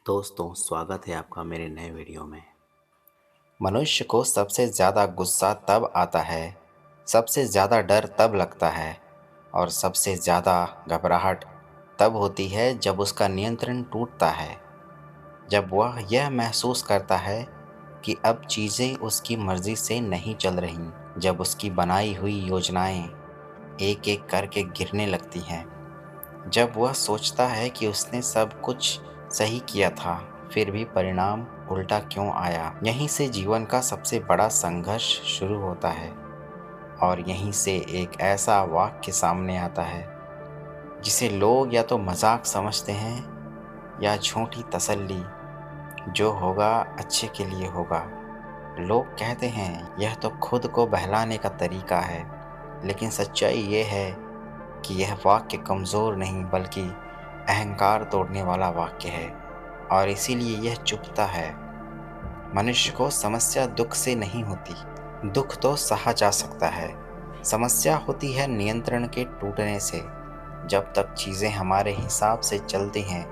दोस्तों, स्वागत है आपका मेरे नए वीडियो में। मनुष्य को सबसे ज़्यादा गुस्सा तब आता है, सबसे ज़्यादा डर तब लगता है और सबसे ज़्यादा घबराहट तब होती है जब उसका नियंत्रण टूटता है। जब वह यह महसूस करता है कि अब चीज़ें उसकी मर्ज़ी से नहीं चल रहीं, जब उसकी बनाई हुई योजनाएं एक-एक करके गिरने लगती हैं, जब वह सोचता है कि उसने सब कुछ सही किया था, फिर भी परिणाम उल्टा क्यों आया। यहीं से जीवन का सबसे बड़ा संघर्ष शुरू होता है और यहीं से एक ऐसा वाक्य सामने आता है जिसे लोग या तो मजाक समझते हैं या झूठी तसल्ली, जो होगा अच्छे के लिए होगा। लोग कहते हैं यह तो खुद को बहलाने का तरीका है, लेकिन सच्चाई ये है कि यह वाक्य कमज़ोर नहीं बल्कि अहंकार तोड़ने वाला वाक्य है और इसीलिए यह चुभता है। मनुष्य को समस्या दुख से नहीं होती, दुख तो सहा जा सकता है। समस्या होती है नियंत्रण के टूटने से। जब तक चीज़ें हमारे हिसाब से चलती हैं,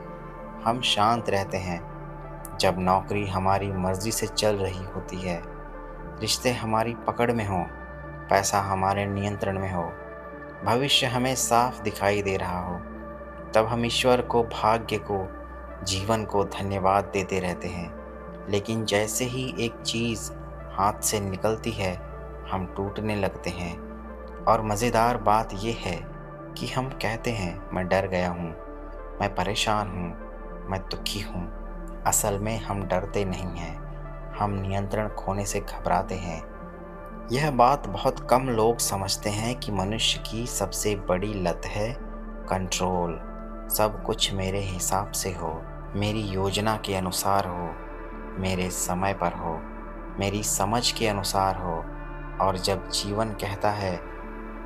हम शांत रहते हैं। जब नौकरी हमारी मर्जी से चल रही होती है, रिश्ते हमारी पकड़ में हों, पैसा हमारे नियंत्रण में हो, भविष्य हमें साफ दिखाई दे रहा हो, तब हम ईश्वर को, भाग्य को, जीवन को धन्यवाद देते रहते हैं। लेकिन जैसे ही एक चीज़ हाथ से निकलती है, हम टूटने लगते हैं। और मज़ेदार बात यह है कि हम कहते हैं मैं डर गया हूँ, मैं परेशान हूँ, मैं दुखी हूँ। असल में हम डरते नहीं हैं, हम नियंत्रण खोने से घबराते हैं। यह बात बहुत कम लोग समझते हैं कि मनुष्य की सबसे बड़ी लत है कंट्रोल। सब कुछ मेरे हिसाब से हो, मेरी योजना के अनुसार हो, मेरे समय पर हो, मेरी समझ के अनुसार हो। और जब जीवन कहता है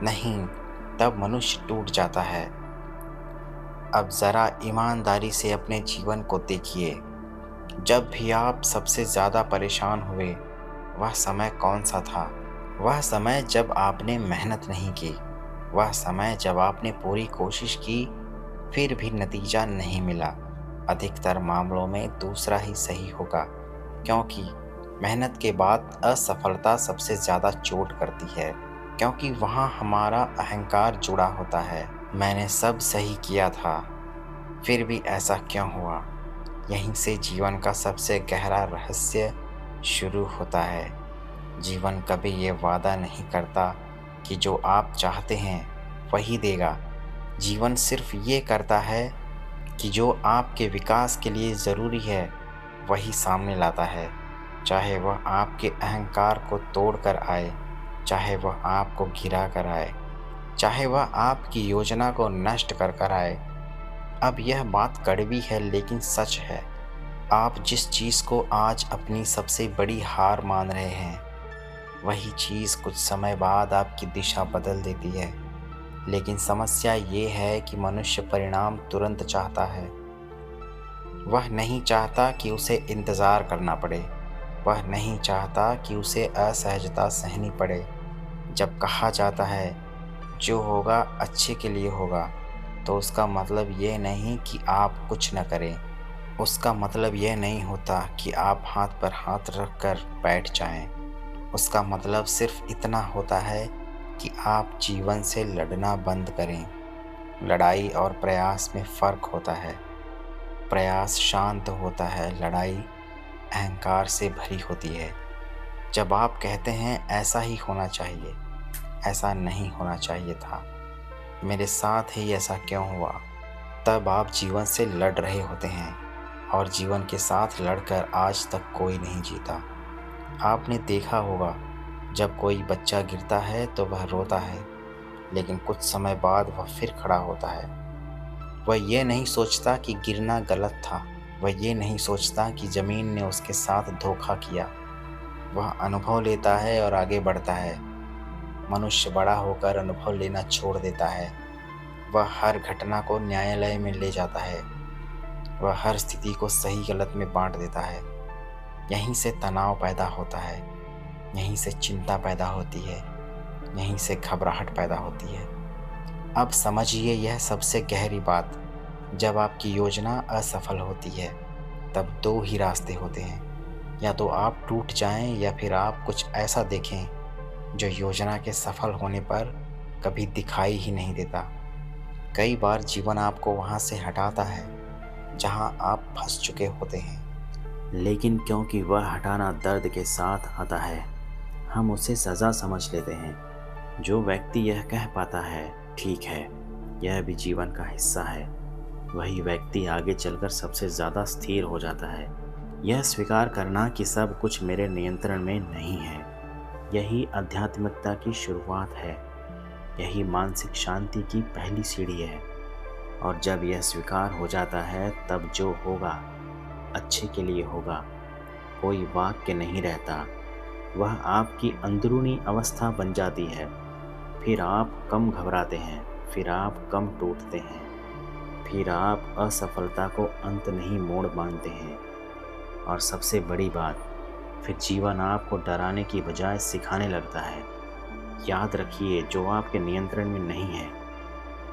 नहीं, तब मनुष्य टूट जाता है। अब ज़रा ईमानदारी से अपने जीवन को देखिए। जब भी आप सबसे ज़्यादा परेशान हुए, वह समय कौन सा था? वह समय जब आपने मेहनत नहीं की, वह समय जब आपने पूरी कोशिश की, फिर भी नतीजा नहीं मिला। अधिकतर मामलों में दूसरा ही सही होगा, क्योंकि मेहनत के बाद असफलता सबसे ज़्यादा चोट करती है, क्योंकि वहाँ हमारा अहंकार जुड़ा होता है। मैंने सब सही किया था, फिर भी ऐसा क्यों हुआ? यहीं से जीवन का सबसे गहरा रहस्य शुरू होता है। जीवन कभी ये वादा नहीं करता कि जो आप चाहते हैं वही देगा। जीवन सिर्फ ये करता है कि जो आपके विकास के लिए ज़रूरी है वही सामने लाता है। चाहे वह आपके अहंकार को तोड़ कर आए, चाहे वह आपको गिरा कर आए, चाहे वह आपकी योजना को नष्ट कर कर आए। अब यह बात कड़वी है लेकिन सच है। आप जिस चीज़ को आज अपनी सबसे बड़ी हार मान रहे हैं, वही चीज़ कुछ समय बाद आपकी दिशा बदल देती है। लेकिन समस्या ये है कि मनुष्य परिणाम तुरंत चाहता है। वह नहीं चाहता कि उसे इंतज़ार करना पड़े। वह नहीं चाहता कि उसे असहजता सहनी पड़े। जब कहा जाता है जो होगा अच्छे के लिए होगा, तो उसका मतलब ये नहीं कि आप कुछ न करें। उसका मतलब यह नहीं होता कि आप हाथ पर हाथ रख कर बैठ जाएं। उसका मतलब सिर्फ इतना होता है कि आप जीवन से लड़ना बंद करें। लड़ाई और प्रयास में फ़र्क होता है। प्रयास शांत होता है, लड़ाई अहंकार से भरी होती है। जब आप कहते हैं ऐसा ही होना चाहिए, ऐसा नहीं होना चाहिए था, मेरे साथ ही ऐसा क्यों हुआ, तब आप जीवन से लड़ रहे होते हैं। और जीवन के साथ लड़कर आज तक कोई नहीं जीता। आपने देखा होगा, जब कोई बच्चा गिरता है तो वह रोता है, लेकिन कुछ समय बाद वह फिर खड़ा होता है। वह ये नहीं सोचता कि गिरना गलत था, वह ये नहीं सोचता कि ज़मीन ने उसके साथ धोखा किया। वह अनुभव लेता है और आगे बढ़ता है। मनुष्य बड़ा होकर अनुभव लेना छोड़ देता है। वह हर घटना को न्यायालय में ले जाता है। वह हर स्थिति को सही गलत में बांट देता है। यहीं से तनाव पैदा होता है, यहीं से चिंता पैदा होती है, यहीं से घबराहट पैदा होती है। अब समझिए यह सबसे गहरी बात, जब आपकी योजना असफल होती है, तब दो ही रास्ते होते हैं, या तो आप टूट जाएं या फिर आप कुछ ऐसा देखें जो योजना के सफल होने पर कभी दिखाई ही नहीं देता। कई बार जीवन आपको वहां से हटाता है जहां आप फंस चुके होते हैं, लेकिन क्योंकि वह हटाना दर्द के साथ आता है, हम उसे सज़ा समझ लेते हैं। जो व्यक्ति यह कह पाता है, ठीक है, यह भी जीवन का हिस्सा है, वही व्यक्ति आगे चलकर सबसे ज़्यादा स्थिर हो जाता है। यह स्वीकार करना कि सब कुछ मेरे नियंत्रण में नहीं है, यही आध्यात्मिकता की शुरुआत है। यही मानसिक शांति की पहली सीढ़ी है। और जब यह स्वीकार हो जाता है, तब जो होगा अच्छे के लिए होगा। कोई वाक्य नहीं रहता, वह आपकी अंदरूनी अवस्था बन जाती है। फिर आप कम घबराते हैं, फिर आप कम टूटते हैं, फिर आप असफलता को अंत नहीं मोड़ मानते हैं। और सबसे बड़ी बात, फिर जीवन आपको डराने की बजाय सिखाने लगता है। याद रखिए, जो आपके नियंत्रण में नहीं है,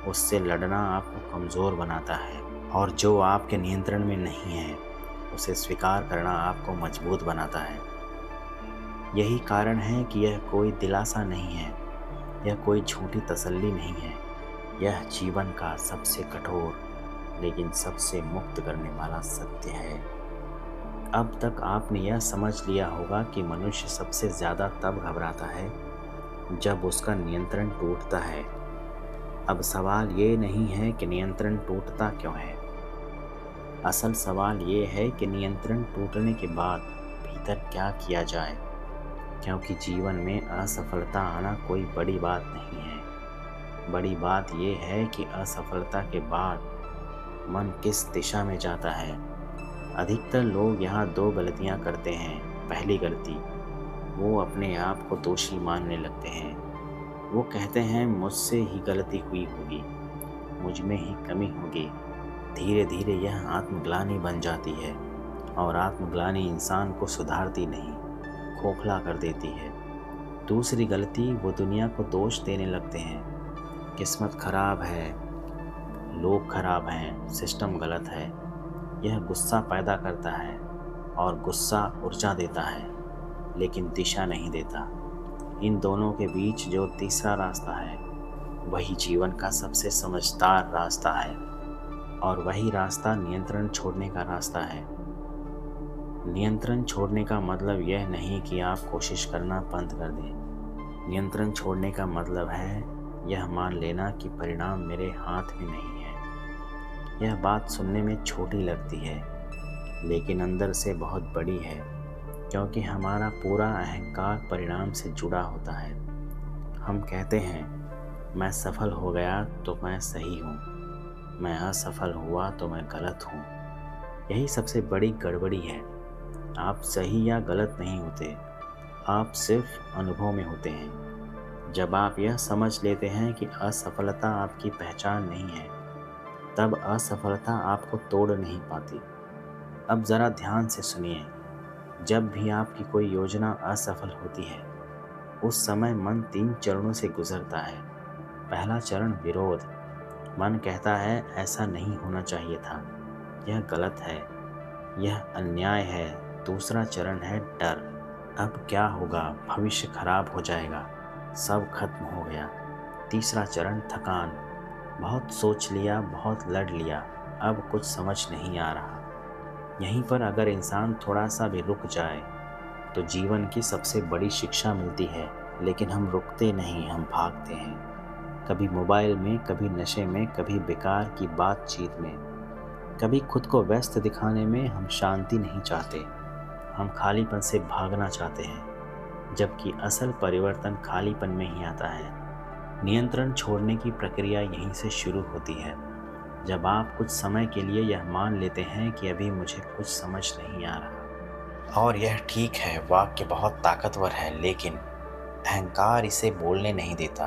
उससे लड़ना आपको कमज़ोर बनाता है, और जो आपके नियंत्रण में नहीं है, उसे स्वीकार करना आपको मजबूत बनाता है। यही कारण है कि यह कोई दिलासा नहीं है, यह कोई झूठी तसल्ली नहीं है, यह जीवन का सबसे कठोर लेकिन सबसे मुक्त करने वाला सत्य है। अब तक आपने यह समझ लिया होगा कि मनुष्य सबसे ज़्यादा तब घबराता है जब उसका नियंत्रण टूटता है। अब सवाल ये नहीं है कि नियंत्रण टूटता क्यों है, असल सवाल ये है कि नियंत्रण टूटने के बाद भीतर क्या किया जाए। क्योंकि जीवन में असफलता आना कोई बड़ी बात नहीं है। बड़ी बात यह है कि असफलता के बाद मन किस दिशा में जाता है। अधिकतर लोग यहाँ दो गलतियाँ करते हैं। पहली गलती, वो अपने आप को दोषी मानने लगते हैं। वो कहते हैं, मुझसे ही गलती हुई होगी, मुझ में ही कमी होगी। धीरे धीरे यह आत्मग्लानि बन जाती है, और आत्मग्लानि इंसान को सुधारती नहीं, खोखला कर देती है। दूसरी गलती, वो दुनिया को दोष देने लगते हैं। किस्मत खराब है, लोग खराब हैं, सिस्टम गलत है। यह गुस्सा पैदा करता है, और गुस्सा ऊर्जा देता है, लेकिन दिशा नहीं देता। इन दोनों के बीच जो तीसरा रास्ता है, वही जीवन का सबसे समझदार रास्ता है, और वही रास्ता नियंत्रण छोड़ने का रास्ता है। नियंत्रण छोड़ने का मतलब यह नहीं कि आप कोशिश करना बंद कर दें। नियंत्रण छोड़ने का मतलब है यह मान लेना कि परिणाम मेरे हाथ में नहीं है। यह बात सुनने में छोटी लगती है, लेकिन अंदर से बहुत बड़ी है, क्योंकि हमारा पूरा अहंकार परिणाम से जुड़ा होता है। हम कहते हैं, मैं सफल हो गया तो मैं सही हूँ, मैं असफल हुआ तो मैं गलत हूँ। यही सबसे बड़ी गड़बड़ी है। आप सही या गलत नहीं होते, आप सिर्फ अनुभव में होते हैं। जब आप यह समझ लेते हैं कि असफलता आपकी पहचान नहीं है, तब असफलता आपको तोड़ नहीं पाती। अब ज़रा ध्यान से सुनिए। जब भी आपकी कोई योजना असफल होती है, उस समय मन 3 चरणों से गुजरता है। पहला चरण विरोध। मन कहता है, ऐसा नहीं होना चाहिए था, यह गलत है, यह अन्याय है। दूसरा चरण है डर। अब क्या होगा, भविष्य खराब हो जाएगा, सब खत्म हो गया। तीसरा चरण थकान। बहुत सोच लिया, बहुत लड़ लिया, अब कुछ समझ नहीं आ रहा। यहीं पर अगर इंसान थोड़ा सा भी रुक जाए, तो जीवन की सबसे बड़ी शिक्षा मिलती है। लेकिन हम रुकते नहीं, हम भागते हैं। कभी मोबाइल में, कभी नशे में, कभी बेकार की बातचीत में, कभी खुद को व्यस्त दिखाने में। हम शांति नहीं चाहते, हम खालीपन से भागना चाहते हैं, जबकि असल परिवर्तन खालीपन में ही आता है। नियंत्रण छोड़ने की प्रक्रिया यहीं से शुरू होती है, जब आप कुछ समय के लिए यह मान लेते हैं कि अभी मुझे कुछ समझ नहीं आ रहा। और यह ठीक है, वाक्य बहुत ताकतवर है, लेकिन अहंकार इसे बोलने नहीं देता।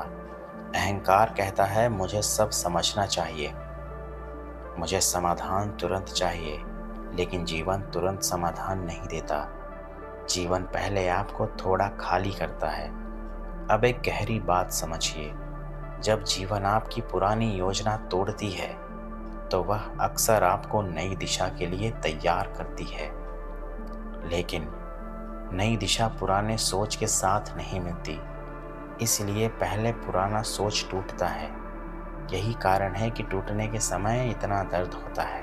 अहंकार कहता है, मुझे सब समझना चाहिए, मुझे समाधान तुरंत चाहिए। लेकिन जीवन तुरंत समाधान नहीं देता। जीवन पहले आपको थोड़ा खाली करता है। अब एक गहरी बात समझिए, जब जीवन आपकी पुरानी योजना तोड़ती है, तो वह अक्सर आपको नई दिशा के लिए तैयार करती है। लेकिन नई दिशा पुराने सोच के साथ नहीं मिलती, इसलिए पहले पुराना सोच टूटता है। यही कारण है कि टूटने के समय इतना दर्द होता है।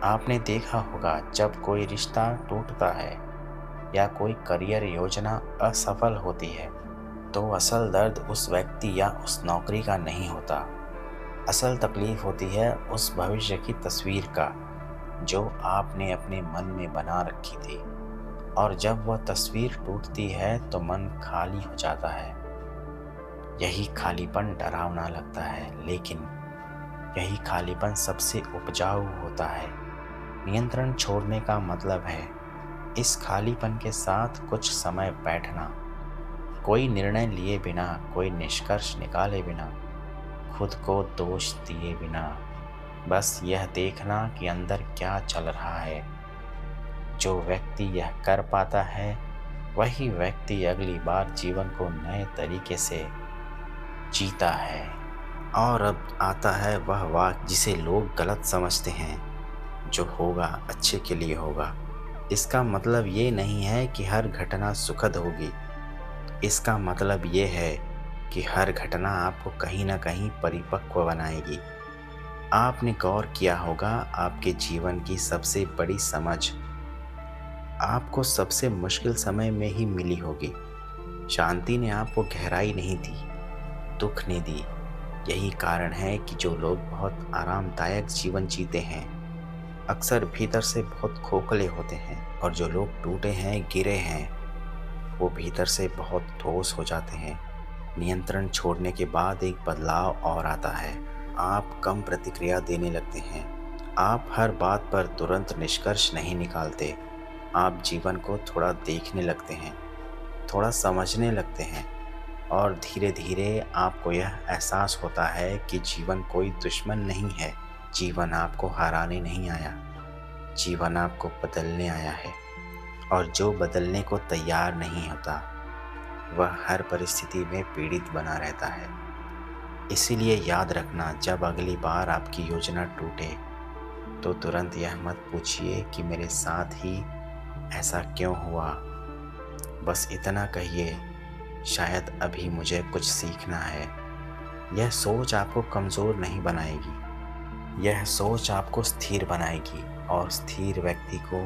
आपने देखा होगा, जब कोई रिश्ता टूटता है या कोई करियर योजना असफल होती है, तो असल दर्द उस व्यक्ति या उस नौकरी का नहीं होता। असल तकलीफ होती है उस भविष्य की तस्वीर का जो आपने अपने मन में बना रखी थी। और जब वह तस्वीर टूटती है तो मन खाली हो जाता है। यही खालीपन डरावना लगता है, लेकिन यही खालीपन सबसे उपजाऊ होता है। नियंत्रण छोड़ने का मतलब है इस खालीपन के साथ कुछ समय बैठना, कोई निर्णय लिए बिना, कोई निष्कर्ष निकाले बिना, खुद को दोष दिए बिना, बस यह देखना कि अंदर क्या चल रहा है। जो व्यक्ति यह कर पाता है, वही व्यक्ति अगली बार जीवन को नए तरीके से जीता है। और अब आता है वह वाक्य जिसे लोग गलत समझते हैं, जो होगा अच्छे के लिए होगा। इसका मतलब ये नहीं है कि हर घटना सुखद होगी। इसका मतलब ये है कि हर घटना आपको कहीं ना कहीं परिपक्व बनाएगी। आपने गौर किया होगा, आपके जीवन की सबसे बड़ी समझ आपको सबसे मुश्किल समय में ही मिली होगी। शांति ने आपको गहराई नहीं दी, दुख ने दी। यही कारण है कि जो लोग बहुत आरामदायक जीवन जीते हैं, अक्सर भीतर से बहुत खोखले होते हैं, और जो लोग टूटे हैं, गिरे हैं, वो भीतर से बहुत ठोस हो जाते हैं। नियंत्रण छोड़ने के बाद एक बदलाव और आता है। आप कम प्रतिक्रिया देने लगते हैं। आप हर बात पर तुरंत निष्कर्ष नहीं निकालते। आप जीवन को थोड़ा देखने लगते हैं, थोड़ा समझने लगते हैं, और धीरे धीरे आपको यह एहसास होता है कि जीवन कोई दुश्मन नहीं है। जीवन आपको हराने नहीं आया, जीवन आपको बदलने आया है। और जो बदलने को तैयार नहीं होता, वह हर परिस्थिति में पीड़ित बना रहता है। इसीलिए याद रखना, जब अगली बार आपकी योजना टूटे, तो तुरंत यह मत पूछिए कि मेरे साथ ही ऐसा क्यों हुआ। बस इतना कहिए, शायद अभी मुझे कुछ सीखना है। यह सोच आपको कमज़ोर नहीं बनाएगी, यह सोच आपको स्थिर बनाएगी, और स्थिर व्यक्ति को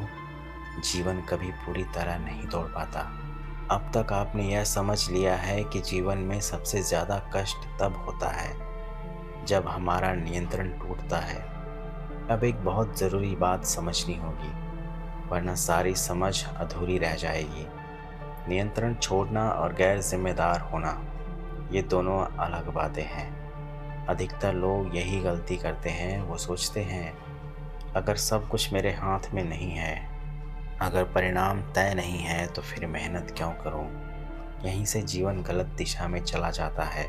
जीवन कभी पूरी तरह नहीं तोड़ पाता। अब तक आपने यह समझ लिया है कि जीवन में सबसे ज़्यादा कष्ट तब होता है जब हमारा नियंत्रण टूटता है। अब एक बहुत ज़रूरी बात समझनी होगी, वरना सारी समझ अधूरी रह जाएगी। नियंत्रण छोड़ना और गैर जिम्मेदार होना, ये दोनों अलग बातें हैं। अधिकतर लोग यही गलती करते हैं। वो सोचते हैं, अगर सब कुछ मेरे हाथ में नहीं है, अगर परिणाम तय नहीं है, तो फिर मेहनत क्यों करूं। यहीं से जीवन गलत दिशा में चला जाता है।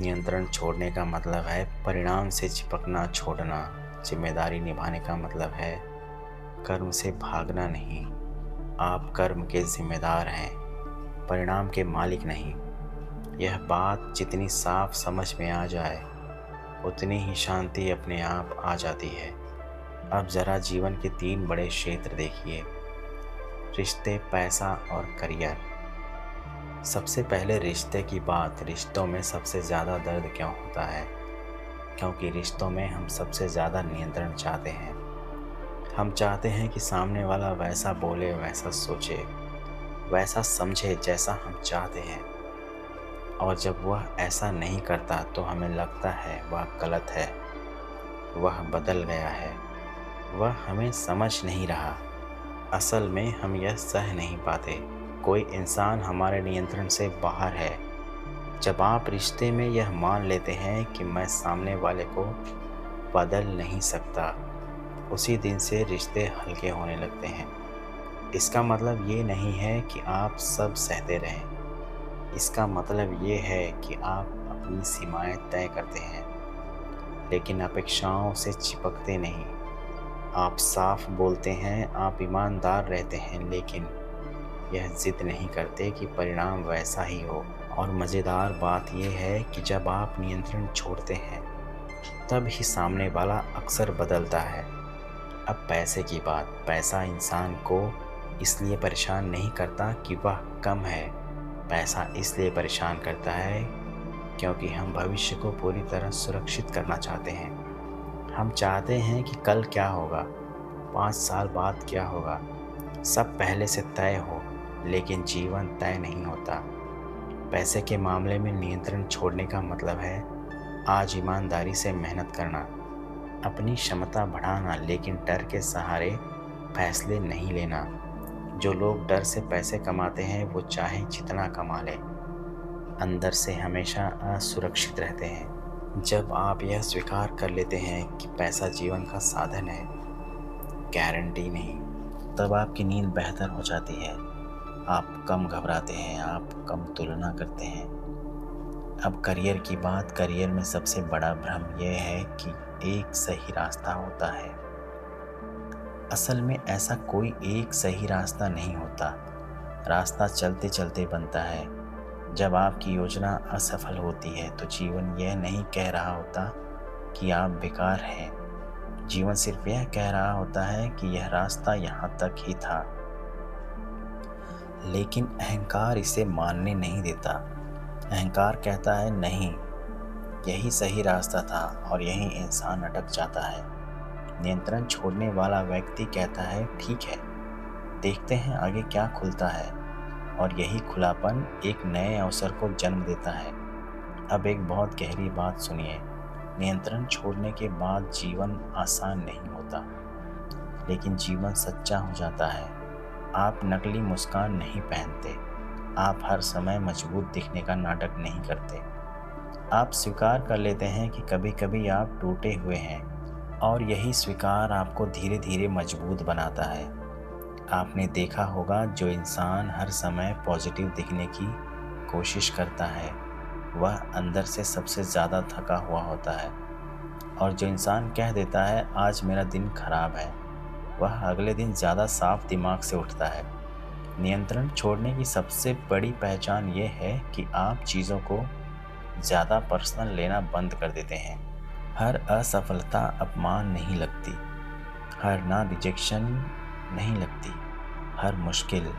नियंत्रण छोड़ने का मतलब है परिणाम से चिपकना छोड़ना। जिम्मेदारी निभाने का मतलब है कर्म से भागना नहीं। आप कर्म के जिम्मेदार हैं, परिणाम के मालिक नहीं। यह बात जितनी साफ समझ में आ जाए, उतनी ही शांति अपने आप आ जाती है। अब ज़रा जीवन के 3 बड़े क्षेत्र देखिए, रिश्ते, पैसा और करियर। सबसे पहले रिश्ते की बात। रिश्तों में सबसे ज़्यादा दर्द क्यों होता है? क्योंकि रिश्तों में हम सबसे ज़्यादा नियंत्रण चाहते हैं। हम चाहते हैं कि सामने वाला वैसा बोले, वैसा सोचे, वैसा समझे जैसा हम चाहते हैं। और जब वह ऐसा नहीं करता तो हमें लगता है वह गलत है, वह बदल गया है, वह हमें समझ नहीं रहा। असल में हम यह सह नहीं पाते, कोई इंसान हमारे नियंत्रण से बाहर है। जब आप रिश्ते में यह मान लेते हैं कि मैं सामने वाले को बदल नहीं सकता, उसी दिन से रिश्ते हल्के होने लगते हैं। इसका मतलब ये नहीं है कि आप सब सहते रहें। इसका मतलब ये है कि आप अपनी सीमाएं तय करते हैं, लेकिन अपेक्षाओं से चिपकते नहीं। आप साफ बोलते हैं, आप ईमानदार रहते हैं, लेकिन यह जिद नहीं करते कि परिणाम वैसा ही हो। और मज़ेदार बात यह है कि जब आप नियंत्रण छोड़ते हैं, तब ही सामने वाला अक्सर बदलता है। अब पैसे की बात, पैसा इंसान को इसलिए परेशान नहीं करता कि वह कम है, पैसा इसलिए परेशान करता है क्योंकि हम भविष्य को पूरी तरह सुरक्षित करना चाहते हैं। हम चाहते हैं कि कल क्या होगा, 5 साल बाद क्या होगा, सब पहले से तय हो, लेकिन जीवन तय नहीं होता। पैसे के मामले में नियंत्रण छोड़ने का मतलब है आज ईमानदारी से मेहनत करना, अपनी क्षमता बढ़ाना, लेकिन डर के सहारे फैसले नहीं लेना। जो लोग डर से पैसे कमाते हैं वो चाहे जितना कमा लें, अंदर से हमेशा असुरक्षित रहते हैं। जब आप यह स्वीकार कर लेते हैं कि पैसा जीवन का साधन है, गारंटी नहीं, तब आपकी नींद बेहतर हो जाती है। आप कम घबराते हैं, आप कम तुलना करते हैं। अब करियर की बात, करियर में सबसे बड़ा भ्रम यह है कि एक सही रास्ता होता है। असल में ऐसा कोई एक सही रास्ता नहीं होता। रास्ता चलते चलते बनता है। जब आपकी योजना असफल होती है तो जीवन यह नहीं कह रहा होता कि आप बेकार हैं। जीवन सिर्फ यह कह रहा होता है कि यह रास्ता यहाँ तक ही था। लेकिन अहंकार इसे मानने नहीं देता। अहंकार कहता है नहीं, यही सही रास्ता था, और यही इंसान अटक जाता है। नियंत्रण छोड़ने वाला व्यक्ति कहता है ठीक है, देखते हैं आगे क्या खुलता है, और यही खुलापन एक नए अवसर को जन्म देता है। अब एक बहुत गहरी बात सुनिए, नियंत्रण छोड़ने के बाद जीवन आसान नहीं होता, लेकिन जीवन सच्चा हो जाता है। आप नकली मुस्कान नहीं पहनते, आप हर समय मजबूत दिखने का नाटक नहीं करते। आप स्वीकार कर लेते हैं कि कभी कभी आप टूटे हुए हैं, और यही स्वीकार आपको धीरे धीरे मजबूत बनाता है। आपने देखा होगा जो इंसान हर समय पॉजिटिव दिखने की कोशिश करता है वह अंदर से सबसे ज़्यादा थका हुआ होता है, और जो इंसान कह देता है आज मेरा दिन खराब है वह अगले दिन ज़्यादा साफ दिमाग से उठता है। नियंत्रण छोड़ने की सबसे बड़ी पहचान ये है कि आप चीज़ों को ज़्यादा पर्सनल लेना बंद कर देते हैं। हर असफलता अपमान नहीं लगती, हर ना रिजेक्शन नहीं लगती, हर मुश्किल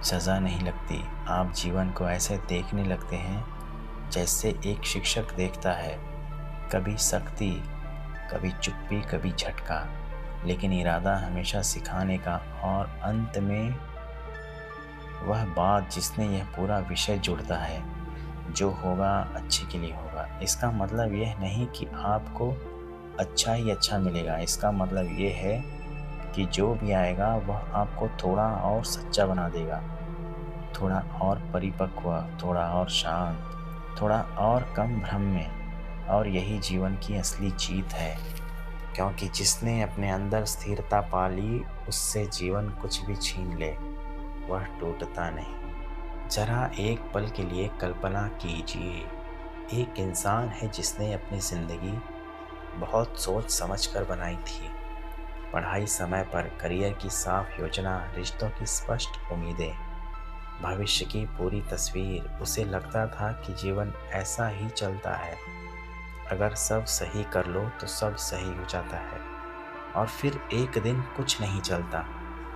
सज़ा नहीं लगती। आप जीवन को ऐसे देखने लगते हैं जैसे एक शिक्षक देखता है, कभी सख्ती, कभी चुप्पी, कभी झटका, लेकिन इरादा हमेशा सिखाने का। और अंत में वह बात जिसने यह पूरा विषय जुड़ता है, जो होगा अच्छे के लिए होगा। इसका मतलब यह नहीं कि आपको अच्छा ही अच्छा मिलेगा, इसका मतलब ये है कि जो भी आएगा वह आपको थोड़ा और सच्चा बना देगा, थोड़ा और परिपक्व, थोड़ा और शांत, थोड़ा और कम भ्रम में। और यही जीवन की असली जीत है, क्योंकि जिसने अपने अंदर स्थिरता पा ली उससे जीवन कुछ भी छीन ले वह टूटता नहीं। जरा एक पल के लिए कल्पना कीजिए, एक इंसान है जिसने अपनी ज़िंदगी बहुत सोच समझ कर बनाई थी। पढ़ाई समय पर, करियर की साफ योजना, रिश्तों की स्पष्ट उम्मीदें, भविष्य की पूरी तस्वीर। उसे लगता था कि जीवन ऐसा ही चलता है, अगर सब सही कर लो तो सब सही हो जाता है। और फिर एक दिन कुछ नहीं चलता,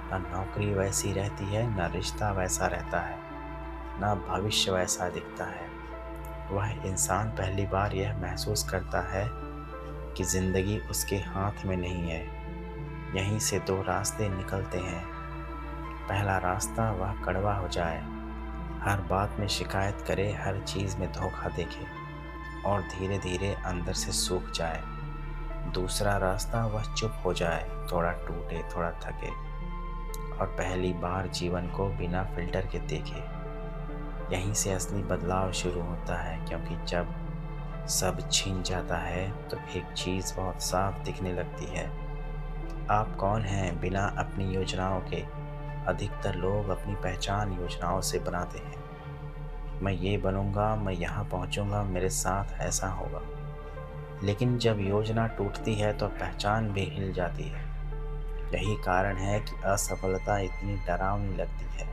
ना नौकरी वैसी रहती है, ना रिश्ता वैसा रहता है, ना भविष्य वैसा दिखता है। वह इंसान पहली बार यह महसूस करता है कि ज़िंदगी उसके हाथ में नहीं है। यहीं से दो रास्ते निकलते हैं। पहला रास्ता, वह कड़वा हो जाए, हर बात में शिकायत करे, हर चीज़ में धोखा देखे और धीरे धीरे अंदर से सूख जाए। दूसरा रास्ता, वह चुप हो जाए, थोड़ा टूटे, थोड़ा थके, और पहली बार जीवन को बिना फिल्टर के देखे। यहीं से असली बदलाव शुरू होता है, क्योंकि जब सब छिन जाता है तो एक चीज़ बहुत साफ दिखने लगती है। आप कौन हैं बिना अपनी योजनाओं के। अधिकतर लोग अपनी पहचान योजनाओं से बनाते हैं। मैं ये बनूंगा, मैं यहाँ पहुँचूंगा, मेरे साथ ऐसा होगा। लेकिन जब योजना टूटती है तो पहचान भी हिल जाती है। यही कारण है कि असफलता इतनी डरावनी लगती है।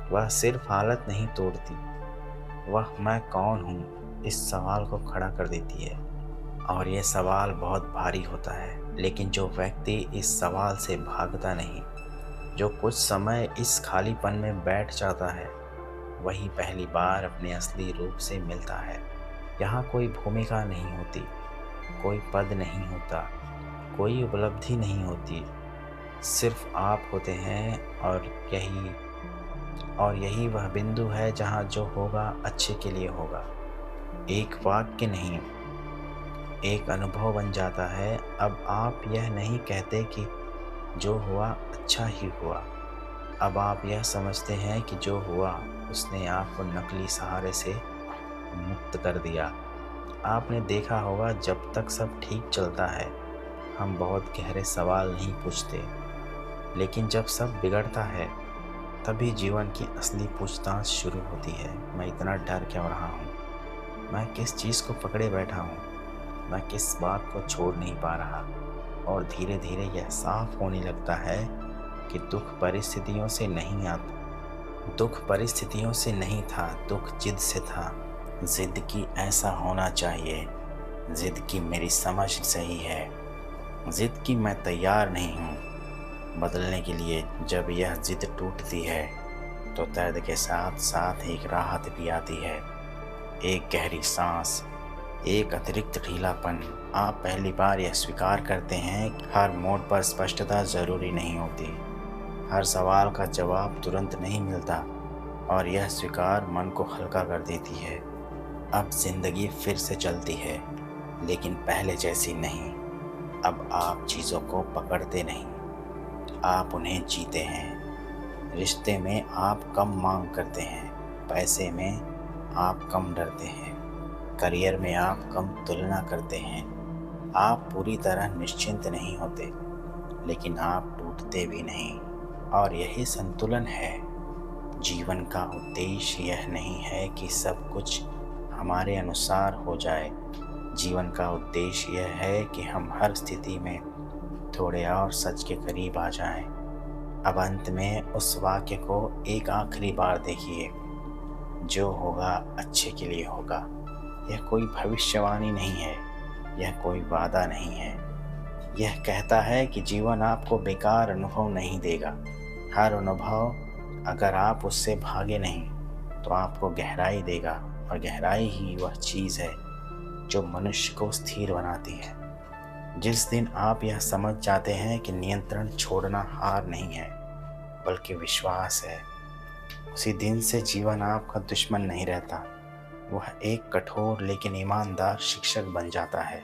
वह सिर्फ हालत नहीं तोड़ती, वह मैं कौन हूँ इस सवाल को खड़ा कर देती है। और ये सवाल बहुत भारी होता है, लेकिन जो व्यक्ति इस सवाल से भागता नहीं, जो कुछ समय इस खालीपन में बैठ जाता है, वही पहली बार अपने असली रूप से मिलता है। यहाँ कोई भूमिका नहीं होती, कोई पद नहीं होता, कोई उपलब्धि नहीं होती, सिर्फ आप होते हैं। और यही वह बिंदु है जहाँ जो होगा अच्छे के लिए होगा। एक वाक्य नहीं, एक अनुभव बन जाता है। अब आप यह नहीं कहते कि जो हुआ अच्छा ही हुआ। अब आप यह समझते हैं कि जो हुआ उसने आपको नकली सहारे से मुक्त कर दिया। आपने देखा होगा, जब तक सब ठीक चलता है हम बहुत गहरे सवाल नहीं पूछते, लेकिन जब सब बिगड़ता है तभी जीवन की असली पूछताछ शुरू होती है। मैं इतना डर क्यों रहा हूँ? मैं किस चीज़ को पकड़े बैठा हूँ? मैं किस बात को छोड़ नहीं पा रहा? और धीरे धीरे यह साफ होने लगता है कि दुख परिस्थितियों से नहीं था, दुख जिद से था। जिद की ऐसा होना चाहिए, जिद की मेरी समझ सही है, जिद की मैं तैयार नहीं हूँ बदलने के लिए। जब यह जिद टूटती है तो दर्द के साथ साथ एक राहत भी आती है, एक गहरी सांस, एक अतिरिक्त ढीलापन। आप पहली बार यह स्वीकार करते हैं कि हर मोड़ पर स्पष्टता जरूरी नहीं होती, हर सवाल का जवाब तुरंत नहीं मिलता, और यह स्वीकार मन को हल्का कर देती है। अब जिंदगी फिर से चलती है, लेकिन पहले जैसी नहीं। अब आप चीज़ों को पकड़ते नहीं, आप उन्हें जीते हैं। रिश्ते में आप कम मांग करते हैं, पैसे में आप कम डरते हैं, करियर में आप कम तुलना करते हैं। आप पूरी तरह निश्चिंत नहीं होते, लेकिन आप टूटते भी नहीं। और यही संतुलन है। जीवन का उद्देश्य यह नहीं है कि सब कुछ हमारे अनुसार हो जाए। जीवन का उद्देश्य यह है कि हम हर स्थिति में थोड़े और सच के करीब आ जाएं। अब अंत में उस वाक्य को एक आखिरी बार देखिए, जो होगा अच्छे के लिए होगा। यह कोई भविष्यवाणी नहीं है, यह कोई वादा नहीं है। यह कहता है कि जीवन आपको बेकार अनुभव नहीं देगा। हर अनुभव, अगर आप उससे भागे नहीं, तो आपको गहराई देगा, और गहराई ही वह चीज़ है जो मनुष्य को स्थिर बनाती है। जिस दिन आप यह समझ जाते हैं कि नियंत्रण छोड़ना हार नहीं है, बल्कि विश्वास है, उसी दिन से जीवन आपका दुश्मन नहीं रहता। वह एक कठोर लेकिन ईमानदार शिक्षक बन जाता है।